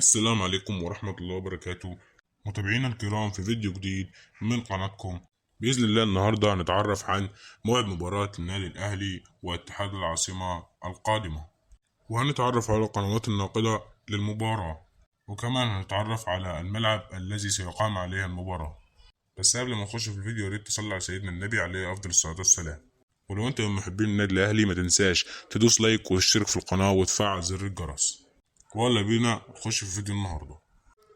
السلام عليكم ورحمة الله وبركاته. متابعينا الكرام، في فيديو جديد من قناتكم. بإذن الله النهاردة هنتعرف عن موعد مباراة النادي الأهلي واتحاد العاصمة القادمة، وهنتعرف على القنوات الناقلة للمباراة، وكمان هنتعرف على الملعب الذي سيقام عليه المباراة. بس قبل ما نخش في الفيديو، يا ريت تصلي على سيدنا النبي عليه أفضل الصلاة والسلام. ولو أنت من محبين النادي الأهلي ما تنساش تدوس لايك وتشترك في القناة وتفعل زر الجرس. ولا بينا نخش في فيديو النهارده.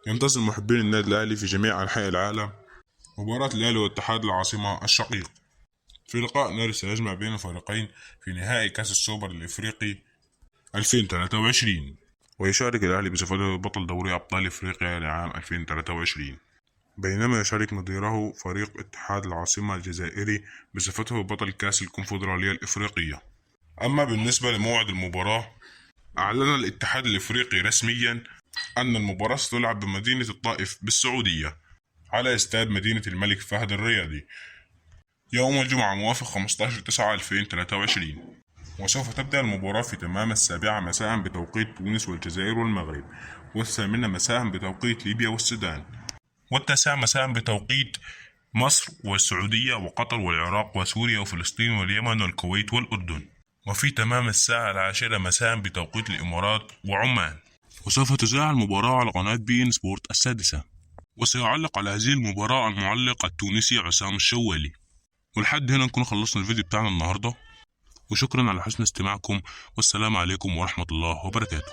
ينتظر محبين النادي الأهلي في جميع أنحاء العالم مباراة الأهلي واتحاد العاصمة الشقيق في لقاء ناري سيجمع بين الفريقين في نهائي كأس السوبر الإفريقي 2023، ويشارك الأهلي بصفته بطل دوري أبطال إفريقيا لعام 2023، بينما يشارك نظيره فريق اتحاد العاصمة الجزائري بصفته بطل كأس الكونفدرالية الإفريقية. أما بالنسبة لموعد المباراة، أعلن الاتحاد الإفريقي رسميا أن المباراة ستلعب بمدينة الطائف بالسعودية على استاد مدينة الملك فهد الرياضي يوم الجمعة موافق 15/9/2023، وسوف تبدأ المباراة في تمام 7 مساء بتوقيت تونس والجزائر والمغرب، والثامنة مساء بتوقيت ليبيا والسودان، والتاسعة مساء بتوقيت مصر والسعودية وقطر والعراق وسوريا وفلسطين واليمن والكويت والأردن، وفي تمام الساعة 10 مساء بتوقيت الإمارات وعمان. وسوف تذاع المباراة على قناة بي إن سبورت السادسة، وسيعلق على هذه المباراة المعلق التونسي عسام الشوالي. ولحد هنا نكون خلصنا الفيديو بتاعنا النهاردة، وشكرا على حسن استماعكم، والسلام عليكم ورحمة الله وبركاته.